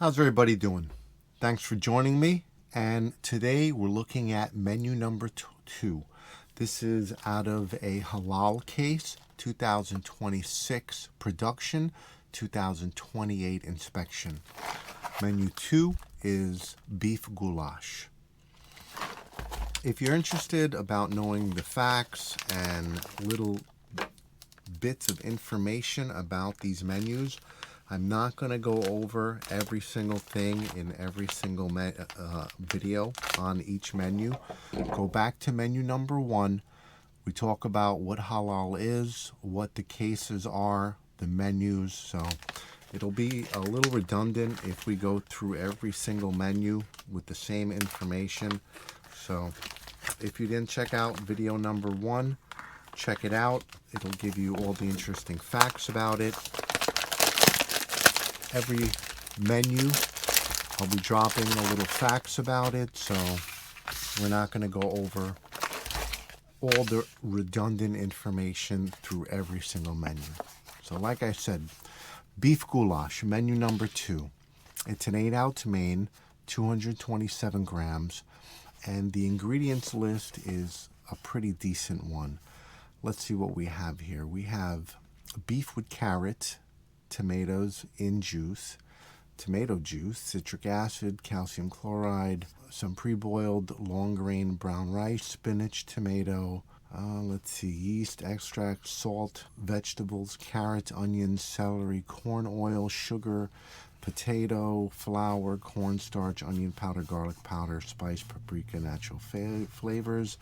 How's everybody doing? Thanks for joining me. And today we're looking at menu number 2. This is out of a Halal case, 2026 production, 2028 inspection. Menu 2 is beef goulash. If you're interested about knowing the facts and little bits of information about these menus, I'm not going to go over every single thing in every single video on each menu. Go back to menu number 1. We talk about what halal is, what the cases are, the menus. So it'll be a little redundant if we go through every single menu with the same information. So if you didn't check out video number 1, check it out. It'll give you all the interesting facts about it. Every menu, I'll be dropping a little facts about it, so we're not going to go over all the redundant information through every single menu. So like I said, beef goulash, menu number 2. It's an 8-ounce main, 227 grams, and the ingredients list is a pretty decent one. Let's see what we have here. We have beef with carrot, tomatoes in juice, tomato juice, citric acid, calcium chloride, some pre-boiled long grain brown rice, spinach, tomato, yeast extract, salt, vegetables, carrots, onions, celery, corn oil, sugar, potato, flour, cornstarch, onion powder, garlic powder, spice, paprika, natural flavors.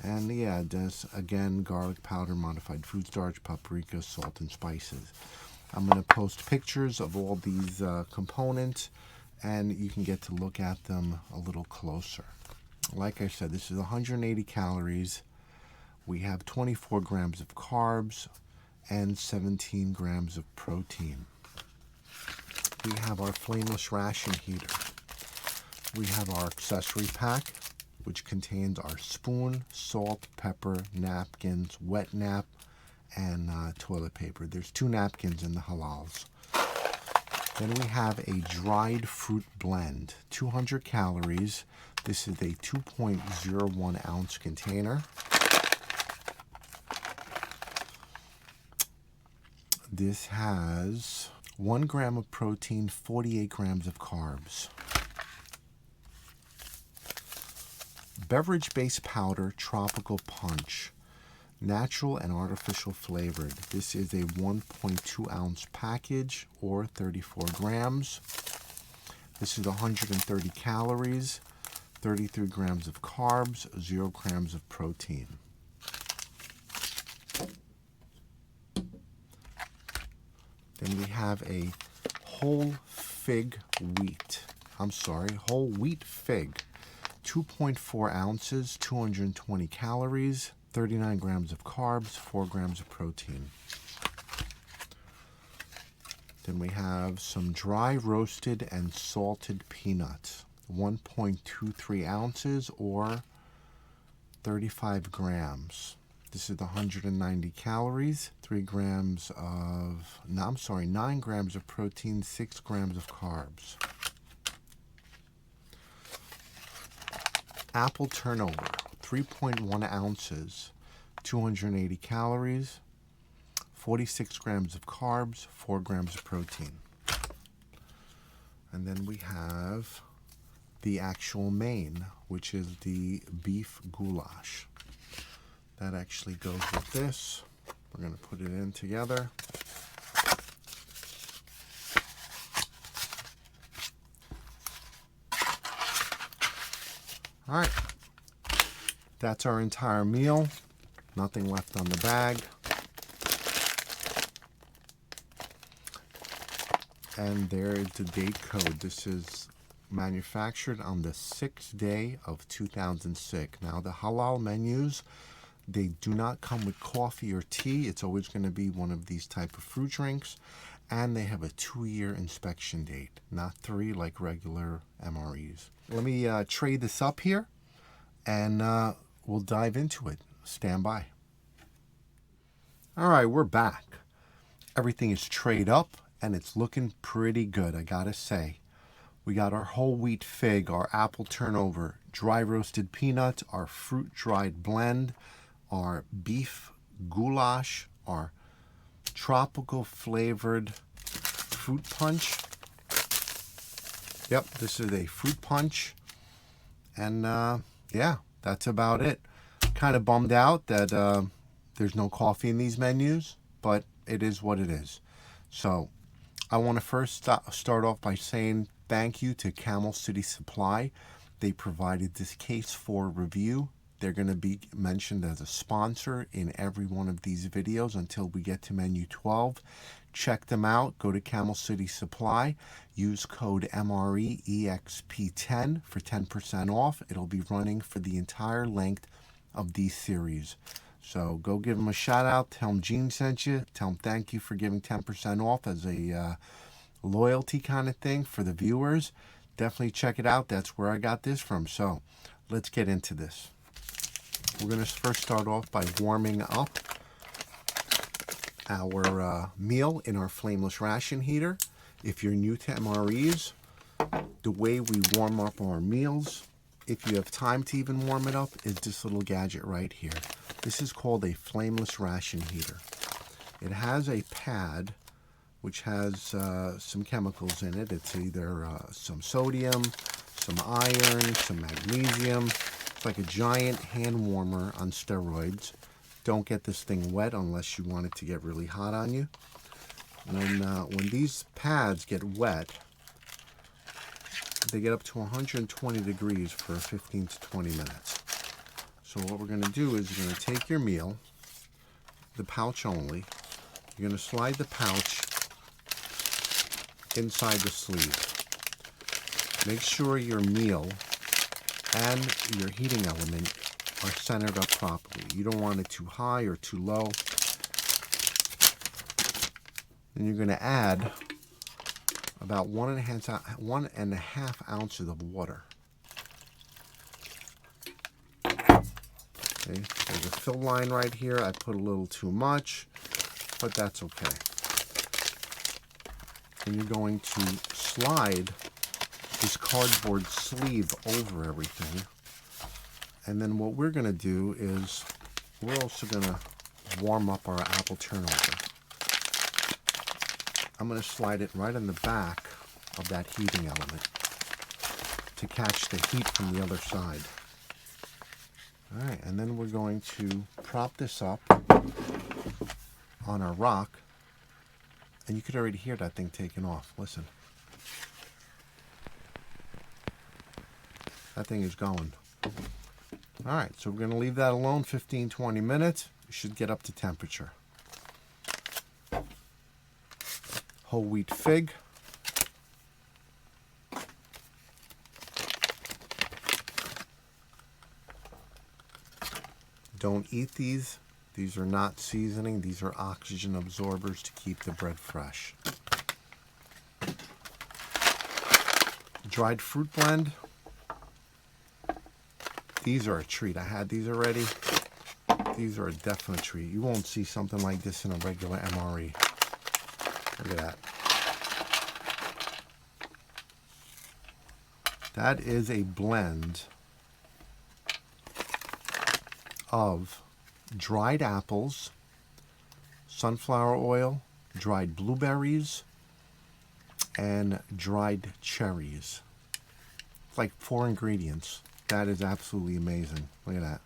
And yeah, this again, garlic powder, modified food starch, paprika, salt, and spices. I'm going to post pictures of all these components, and you can get to look at them a little closer. Like I said, this is 180 calories. We have 24 grams of carbs and 17 grams of protein. We have our flameless ration heater. We have our accessory pack, which contains our spoon, salt, pepper, napkins, wet nap, and toilet paper. There's 2 napkins in the halals. Then we have a dried fruit blend, 200 calories. This is a 2.01 ounce container. This has 1 gram of protein, 48 grams of carbs. Beverage-based powder, tropical punch. Natural and artificial flavored. This is a 1.2 ounce package or 34 grams. This is 130 calories, 33 grams of carbs, 0 grams of protein. Then we have a whole wheat fig, 2.4 ounces, 220 calories, 39 grams of carbs, 4 grams of protein. Then we have some dry roasted and salted peanuts, 1.23 ounces or 35 grams. This is 190 calories, 9 grams of protein, 6 grams of carbs. Apple turnover, 3.1 ounces, 280 calories, 46 grams of carbs, 4 grams of protein. And then we have the actual main, which is the beef goulash. That actually goes with this. We're going to put it in together. All right. That's our entire meal. Nothing left on the bag. And there is the date code. This is manufactured on the 6th day of 2006. Now, the halal menus, they do not come with coffee or tea. It's always going to be one of these type of fruit drinks. And they have a 2-year inspection date, not 3 like regular MREs. Let me tray this up here, and we'll dive into it. Stand by. All right, we're back. Everything is trayed up, and it's looking pretty good, I gotta say. We got our whole wheat fig, our apple turnover, dry roasted peanuts, our fruit dried blend, our beef goulash, our tropical flavored fruit punch. Yep, this is a fruit punch. And yeah, that's about it. Kind of bummed out that there's no coffee in these menus, but it is what it is. So I want to first start off by saying thank you to Camel City Supply. They provided this case for review. They're going to be mentioned as a sponsor in every one of these videos until we get to menu 12. Check them out. Go to Camel City Supply. Use code MRE EXP10 for 10% off. It'll be running for the entire length of these series. So go give them a shout out. Tell them Gene sent you. Tell them thank you for giving 10% off as a loyalty kind of thing for the viewers. Definitely check it out. That's where I got this from. So let's get into this. We're going to first start off by warming up our meal in our flameless ration heater. If you're new to MREs, the way we warm up our meals, if you have time to even warm it up, is this little gadget right here. This is called a flameless ration heater. It has a pad which has some chemicals in it. It's either some sodium, some iron, some magnesium. It's like a giant hand warmer on steroids. Don't get this thing wet unless you want it to get really hot on you. When these pads get wet, they get up to 120 degrees for 15 to 20 minutes. So what we're going to do is you're going to take your meal, the pouch only. You're going to slide the pouch inside the sleeve. Make sure your meal and your heating element are centered up properly. You don't want it too high or too low. Then you're going to add about 1.5 ounces of water. Okay, there's a fill line right here. I put a little too much, but that's okay. And you're going to slide this cardboard sleeve over everything. And then what we're going to do is we're also going to warm up our apple turnover. I'm going to slide it right on the back of that heating element to catch the heat from the other side. All right, and then we're going to prop this up on our rock. And you could already hear that thing taking off. Listen. That thing is going. All right, so we're going to leave that alone 15-20 minutes. It should get up to temperature. Whole wheat fig. Don't eat these. These are not seasoning. These are oxygen absorbers to keep the bread fresh. Dried fruit blend. These are a treat. I had these already. These are a definite treat. You won't see something like this in a regular MRE. Look at that. That is a blend of dried apples, sunflower oil, dried blueberries, and dried cherries. It's like 4 ingredients. That is absolutely amazing. Look at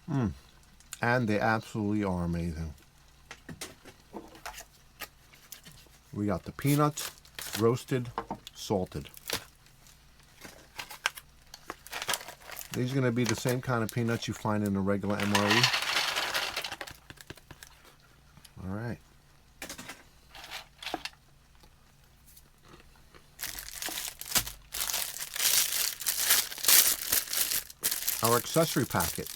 that. And they absolutely are amazing. We got the peanuts, roasted, salted. These are going to be the same kind of peanuts you find in a regular MRE. All right. our accessory packet.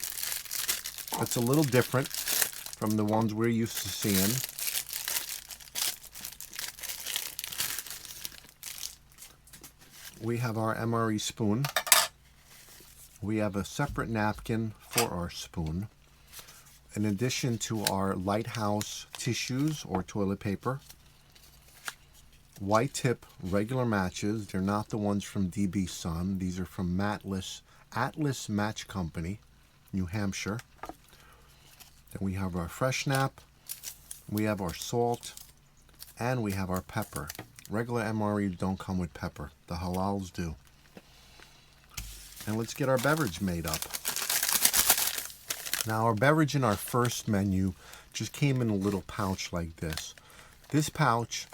It's a little different from the ones we're used to seeing. We have our MRE spoon. We have a separate napkin for our spoon. In addition to our Lighthouse tissues or toilet paper. White tip regular matches. They're not the ones from DB Sun. These are from Atlas Match Company, New Hampshire. Then we have our fresh nap. We have our salt. And we have our pepper. Regular MREs don't come with pepper. The halals do. And let's get our beverage made up. Now, our beverage in our first menu just came in a little pouch like this. This pouch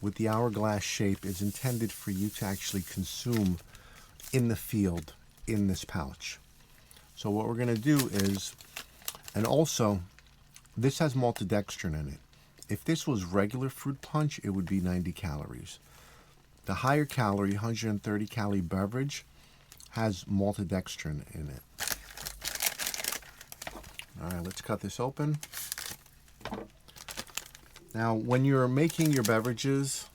with the hourglass shape is intended for you to actually consume in the field in this pouch. So what we're going to do is, and also, this has maltodextrin in it. If this was regular fruit punch, it would be 90 calories. The higher calorie, 130 calorie beverage has maltodextrin in it. All right, let's cut this open. Now, when you're making your beverages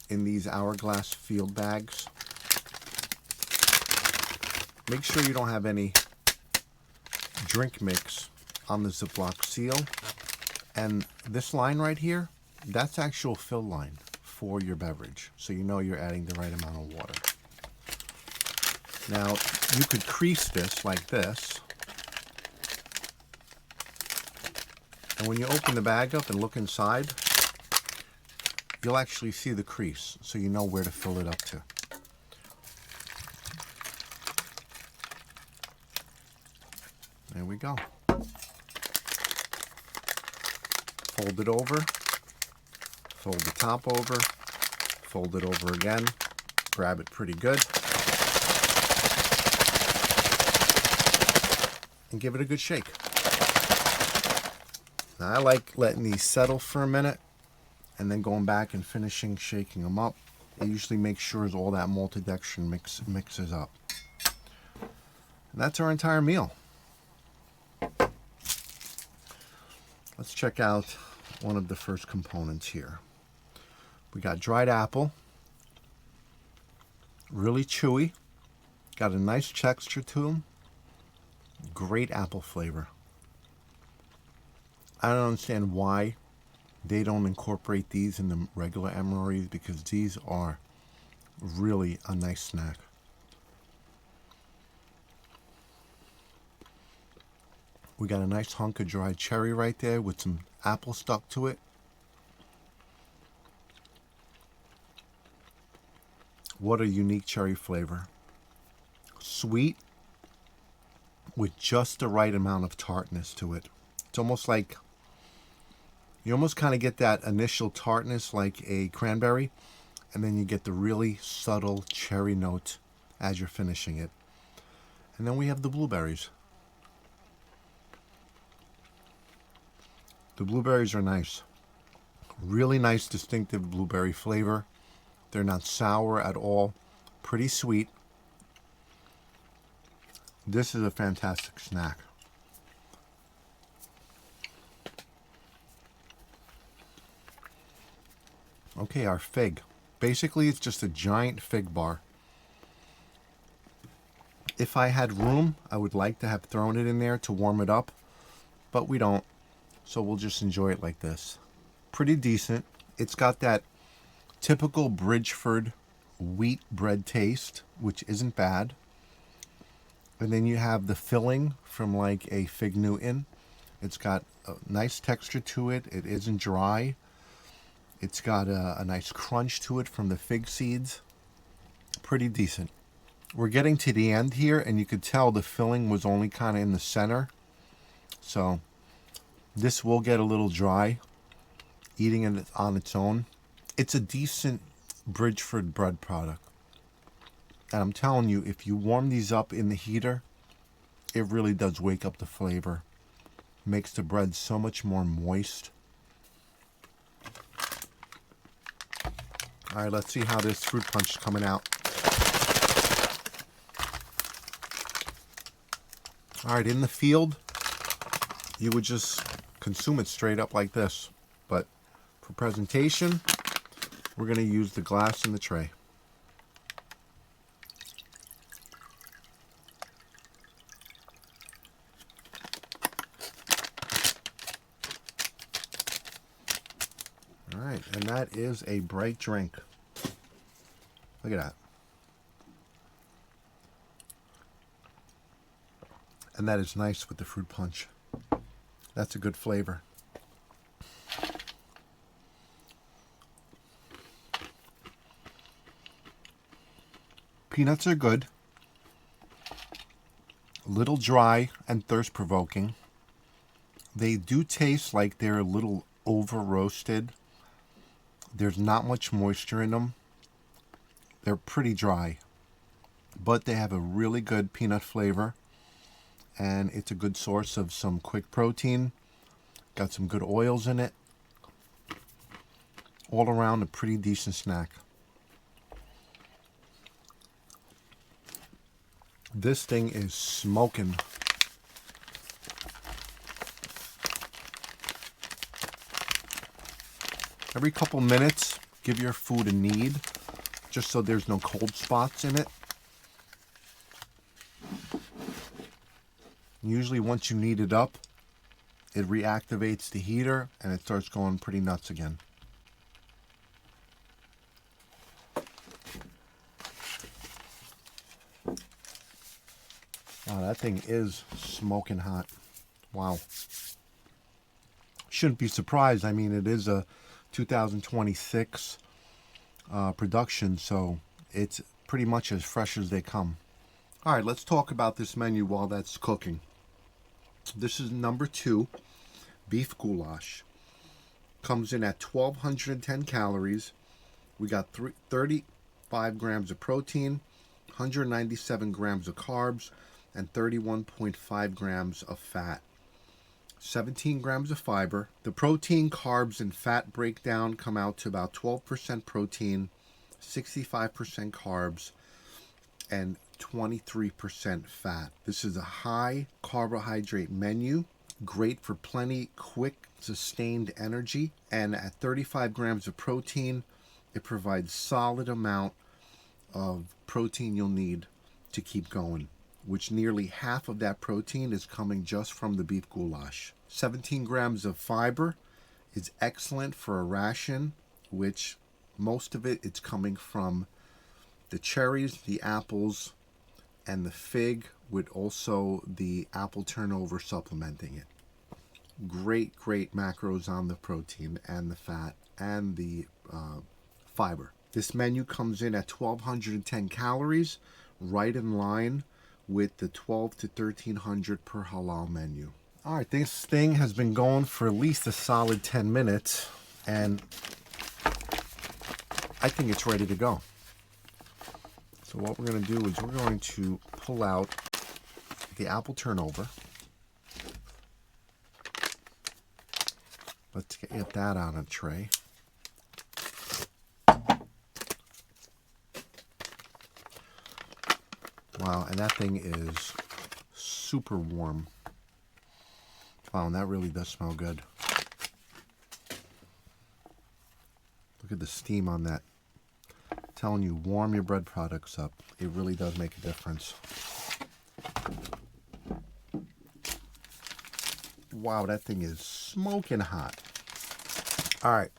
in these hourglass field bags, make sure you don't have any drink mix on the Ziploc seal. And this line right here, that's actual fill line for your beverage. So you know you're adding the right amount of water. Now, you could crease this like this. And when you open the bag up and look inside, you'll actually see the crease, so you know where to fill it up to. There we go. Fold it over, fold the top over, fold it over again, grab it pretty good, and give it a good shake. Now, I like letting these settle for a minute and then going back and finishing shaking them up. It usually makes sure all that maltodextrin mixes up. And that's our entire meal. Let's check out one of the first components here. We got dried apple, really chewy, got a nice texture to them, great apple flavor. I don't understand why they don't incorporate these in the regular MREs, because these are really a nice snack. We got a nice hunk of dried cherry right there with some apple stuck to it. What a unique cherry flavor. Sweet with just the right amount of tartness to it. It's almost like, you almost kind of get that initial tartness like a cranberry, and then you get the really subtle cherry note as you're finishing it. And then we have the blueberries. The blueberries are nice. Really nice, distinctive blueberry flavor. They're not sour at all. Pretty sweet. This is a fantastic snack. Okay, our fig. Basically, it's just a giant fig bar. If I had room, I would like to have thrown it in there to warm it up, but we don't. So we'll just enjoy it like this. Pretty decent. It's got that typical Bridgeford wheat bread taste, which isn't bad. And then you have the filling from like a Fig Newton. It's got a nice texture to it. It isn't dry. It's got a nice crunch to it from the fig seeds. Pretty decent. We're getting to the end here, and you could tell the filling was only kind of in the center. So this will get a little dry eating it on its own. It's a decent Bridgeford bread product. And I'm telling you, if you warm these up in the heater, it really does wake up the flavor. Makes the bread so much more moist. All right, let's see how this fruit punch is coming out. All right, in the field, you would just consume it straight up like this. But for presentation, we're going to use the glass in the tray. All right, and that is a bright drink. Look at that. And that is nice with the fruit punch. That's a good flavor. Peanuts are good. A little dry and thirst-provoking. They do taste like they're a little over-roasted. There's not much moisture in them. They're pretty dry. But they have a really good peanut flavor. And it's a good source of some quick protein. Got some good oils in it. All around a pretty decent snack. This thing is smoking. Every couple minutes, give your food a knead, just so there's no cold spots in it. Usually once you knead it up, it reactivates the heater and it starts going pretty nuts again. Wow, that thing is smoking hot. Wow. Shouldn't be surprised. I mean, it is a 2026 production, so it's pretty much as fresh as they come. All right, let's talk about this menu while that's cooking. This is number 2, beef goulash. Comes in at 1,210 calories. We got 35 grams of protein, 197 grams of carbs, and 31.5 grams of fat. 17 grams of fiber. The protein, carbs, and fat breakdown come out to about 12% protein, 65% carbs, and 23% fat. This is a high carbohydrate menu, great for plenty quick sustained energy, and at 35 grams of protein, it provides solid amount of protein you'll need to keep going, which nearly half of that protein is coming just from the beef goulash. 17 grams of fiber is excellent for a ration, which most of it's coming from the cherries, the apples, and the fig, with also the apple turnover supplementing it. Great macros on the protein and the fat and the fiber. This menu comes in at 1,210 calories, right in line with the 1,200 to 1,300 per halal menu. All right, this thing has been going for at least a solid 10 minutes, and I think it's ready to go. So what we're going to do is we're going to pull out the apple turnover. Let's get that on a tray. Wow, and that thing is super warm. Wow, and that really does smell good. Look at the steam on that. I'm telling you, warm your bread products up. It really does make a difference. Wow, that thing is smoking hot. All right,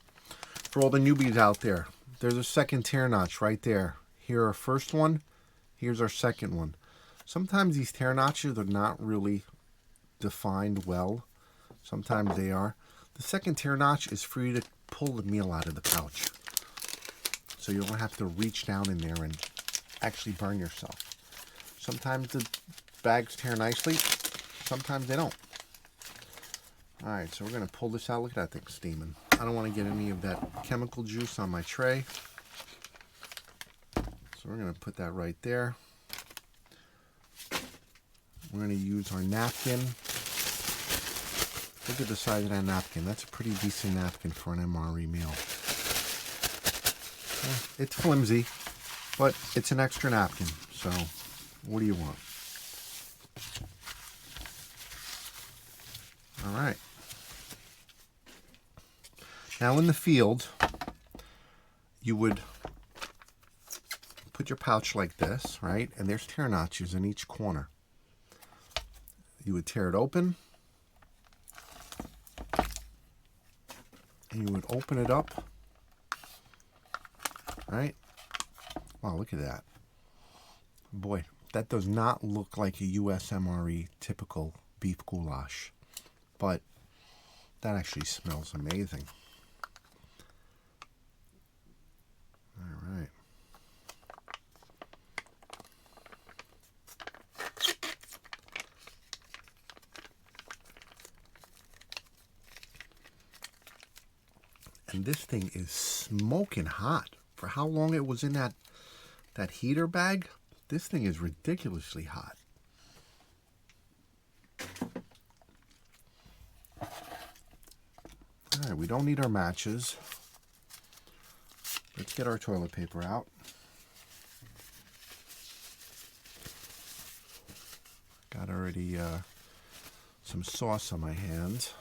for all the newbies out there, there's a second tear notch right there. Here's our first one. Here's our second one. Sometimes these tear notches are not really defined well. Sometimes they are. The second tear notch is for you to pull the meal out of the pouch, so you don't have to reach down in there and actually burn yourself. Sometimes the bags tear nicely, sometimes they don't. All right, so we're going to pull this out. Look at that thing steaming. I don't want to get any of that chemical juice on my tray, so we're going to put that right there. We're going to use our napkin. Look at the size of that napkin. That's a pretty decent napkin for an MRE meal. It's flimsy, but it's an extra napkin, so what do you want? All right. Now in the field, you would put your pouch like this, right? And there's tear notches in each corner. You would tear it open. And you would open it up. Right? Wow, look at that. Boy, that does not look like a US MRE typical beef goulash. But that actually smells amazing. All right. And this thing is smoking hot. For how long it was in that heater bag, this thing is ridiculously hot. All right, we don't need our matches. Let's get our toilet paper out. Got already some sauce on my hands.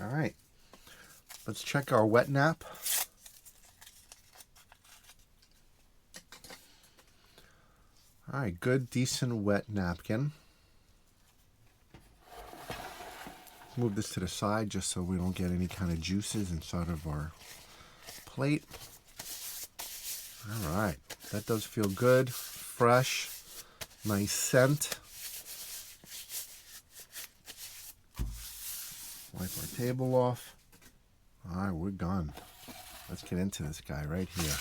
All right, let's check our wet nap. All right, good, decent wet napkin. Move this to the side just so we don't get any kind of juices inside of our plate. All right, that does feel good, fresh, nice scent. Wipe our table off. All right, we're done. Let's get into this guy right here.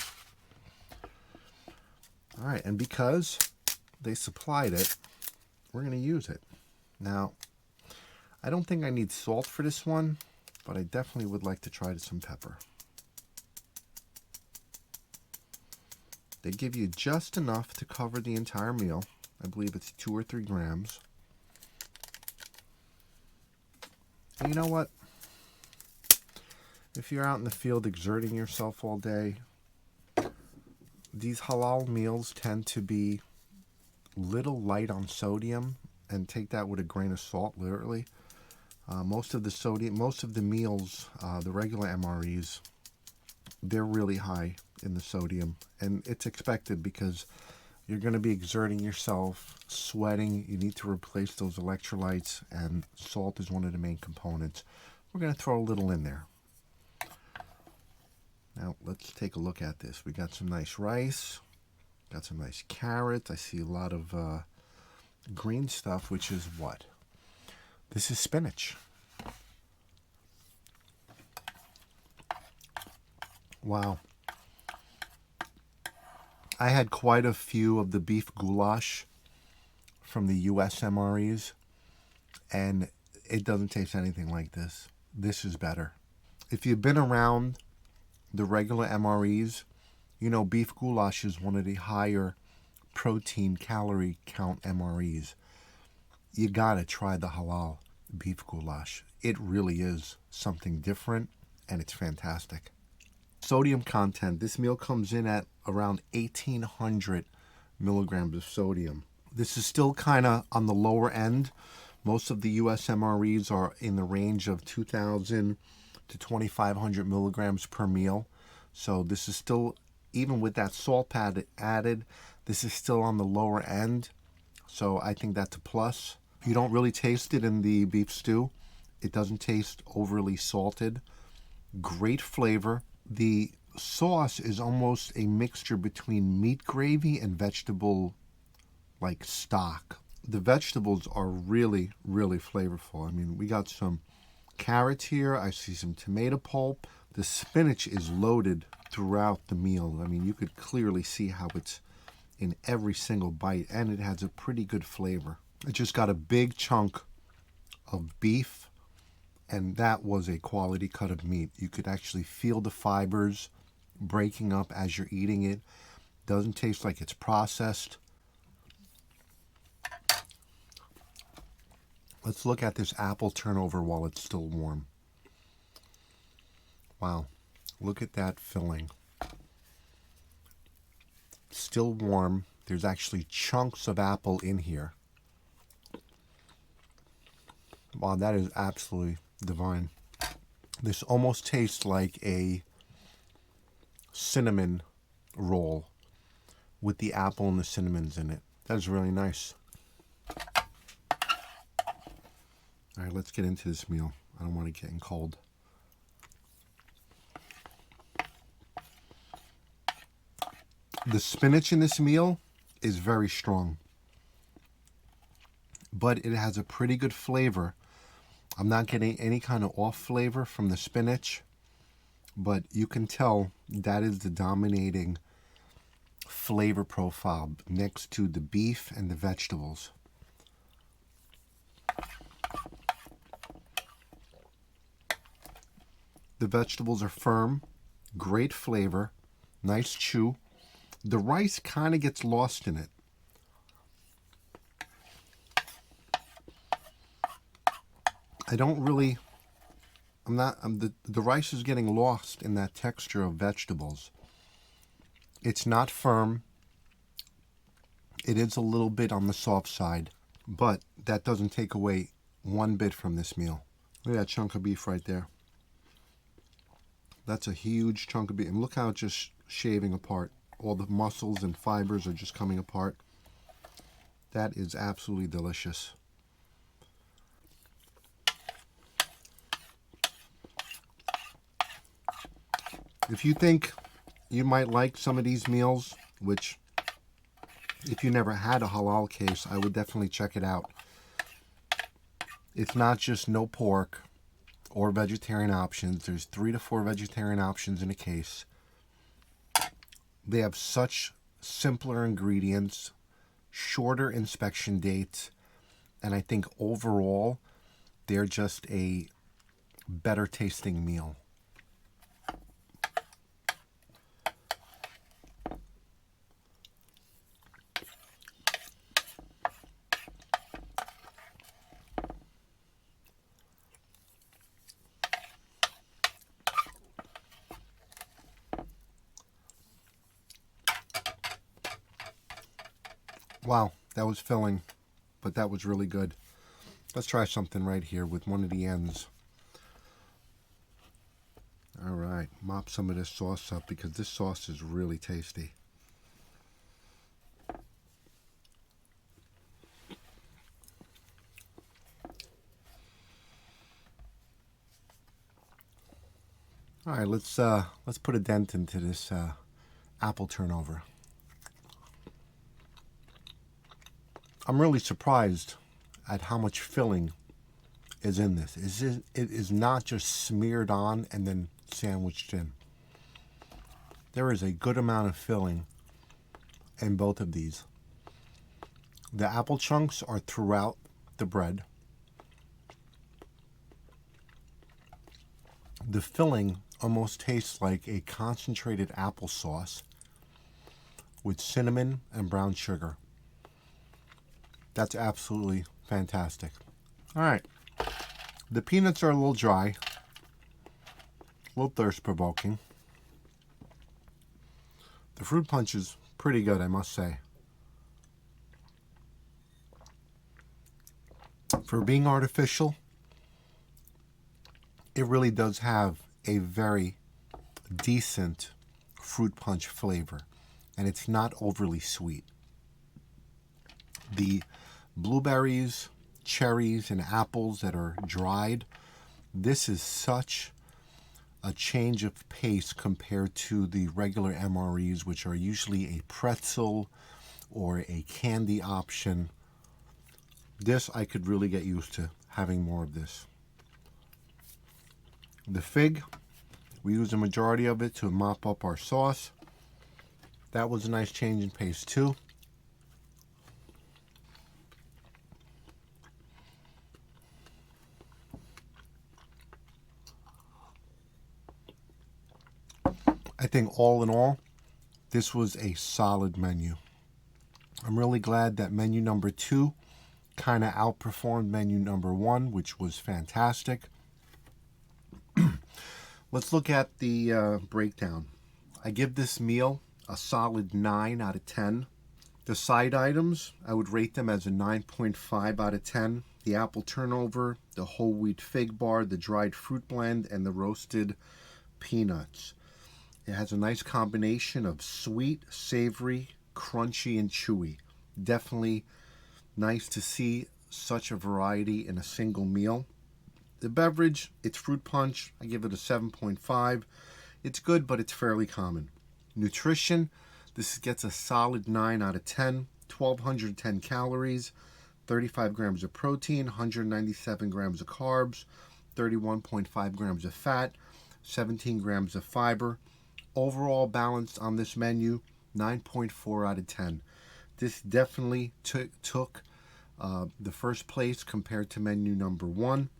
All right, and because they supplied it, we're going to use it. Now, I don't think I need salt for this one, but I definitely would like to try some pepper. They give you just enough to cover the entire meal. I believe it's 2 or 3 grams. And you know what? If you're out in the field exerting yourself all day, these halal meals tend to be little light on sodium, and take that with a grain of salt, literally. Most of the meals, the regular MREs, they're really high in the sodium, and it's expected because you're going to be exerting yourself, sweating. You need to replace those electrolytes, and salt is one of the main components. We're going to throw a little in there. Now, let's take a look at this. We got some nice rice, got some nice carrots. I see a lot of green stuff, which is what? This is spinach. Wow. I had quite a few of the beef goulash from the US MREs, and it doesn't taste anything like this. This is better. If you've been around the regular MREs, you know beef goulash is one of the higher protein calorie count MREs. You gotta try the halal beef goulash. It really is something different, and it's fantastic. Sodium content, this meal comes in at around 1,800 milligrams of sodium. This is still kind of on the lower end. Most of the US MREs are in the range of 2,000 to 2,500 milligrams per meal. So this is still, even with that salt pad added, this is still on the lower end. So I think that's a plus. You don't really taste it in the beef stew. It doesn't taste overly salted. Great flavor. The sauce is almost a mixture between meat gravy and vegetable like stock. The vegetables are really, really flavorful. I mean, we got some carrots here. I see some tomato pulp. The spinach is loaded throughout the meal. I mean, you could clearly see how it's in every single bite, and it has a pretty good flavor. It just got a big chunk of beef, and that was a quality cut of meat. You could actually feel the fibers breaking up as you're eating it. Doesn't taste like it's processed. Let's look at this apple turnover while it's still warm. Wow, look at that filling. Still warm. There's actually chunks of apple in here. Wow, that is absolutely divine. This almost tastes like a cinnamon roll with the apple and the cinnamons in it. That is really nice. All right, let's get into this meal. I don't want it getting cold. The spinach in this meal is very strong, but it has a pretty good flavor. I'm not getting any kind of off flavor from the spinach, but you can tell that is the dominating flavor profile next to the beef and the vegetables. The vegetables are firm, great flavor, nice chew. The rice kind of gets lost in it. The rice is getting lost in that texture of vegetables. It's not firm. It is a little bit on the soft side, but that doesn't take away one bit from this meal. Look at that chunk of beef right there. That's a huge chunk of beef. And look how it's just shaving apart. All the muscles and fibers are just coming apart. That is absolutely delicious. If you think you might like some of these meals, which if you never had a halal case, I would definitely check it out. It's not just no pork or vegetarian options. There's 3 to 4 vegetarian options in a case. They have such simpler ingredients, shorter inspection dates, and I think overall they're just a better tasting meal. Wow, that was filling, but that was really good. Let's try something right here with one of the ends. All right, mop some of this sauce up because this sauce is really tasty. All right, let's put a dent into this apple turnover. I'm really surprised at how much filling is in this. It is not just smeared on and then sandwiched in. There is a good amount of filling in both of these. The apple chunks are throughout the bread. The filling almost tastes like a concentrated applesauce with cinnamon and brown sugar. That's absolutely fantastic. All right. The peanuts are a little dry, a little thirst-provoking. The fruit punch is pretty good, I must say. For being artificial, it really does have a very decent fruit punch flavor, and it's not overly sweet. The blueberries, cherries, and apples that are dried, this is such a change of pace compared to the regular MREs, which are usually a pretzel or a candy option. This I could really get used to having more of this. The fig, we use the majority of it to mop up our sauce. That was a nice change in pace too. I think all in all, this was a solid menu. I'm really glad that menu number 2 kind of outperformed menu number 1, which was fantastic. Let's look at the breakdown. I give this meal a solid 9 out of 10. The side items, I would rate them as a 9.5 out of 10. The apple turnover, the whole wheat fig bar, the dried fruit blend, and the roasted peanuts. It has a nice combination of sweet, savory, crunchy, and chewy. Definitely nice to see such a variety in a single meal. The beverage, it's fruit punch. I give it a 7.5. It's good, but it's fairly common. Nutrition, this gets a solid 9 out of 10. 1,210 calories, 35 grams of protein, 197 grams of carbs, 31.5 grams of fat, 17 grams of fiber. Overall balance on this menu, 9.4 out of 10. This definitely took the first place compared to menu number 1.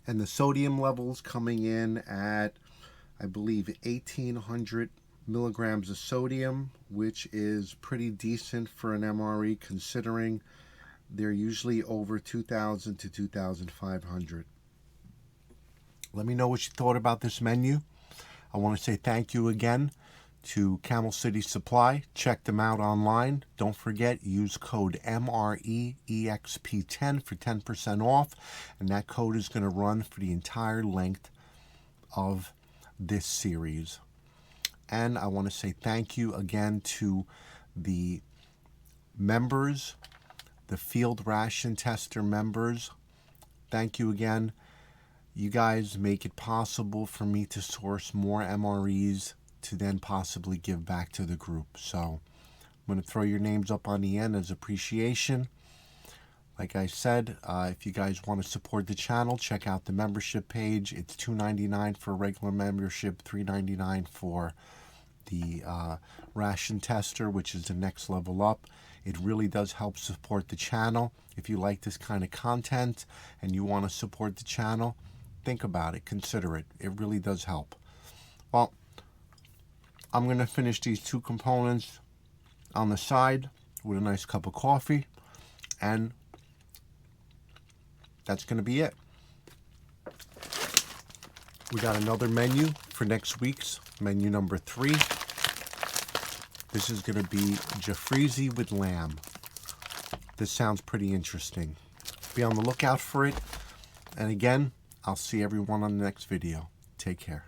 And the sodium levels coming in at, I believe, 1,800 milligrams of sodium, which is pretty decent for an MRE considering they're usually over 2,000 to 2,500. Let me know what you thought about this menu. I want to say thank you again to Camel City Supply. Check them out online. Don't forget, use code MRE EXP10 for 10% off, and that code is going to run for the entire length of this series. And I want to say thank you again to the members, the Field Ration Tester members. Thank you again. You guys make it possible for me to source more MREs to then possibly give back to the group. So I'm going to throw your names up on the end as appreciation. Like I said, if you guys want to support the channel, check out the membership page. It's $2.99 for a regular membership, $3.99 for the Ration Tester, which is the next level up. It really does help support the channel. If you like this kind of content and you want to support the channel, think about it, consider it. It really does help. Well, I'm going to finish these two components on the side with a nice cup of coffee, and that's going to be it. We got another menu for next week's menu number 3. This is going to be Jafrizi with lamb. This sounds pretty interesting. Be on the lookout for it. And again, I'll see everyone on the next video. Take care.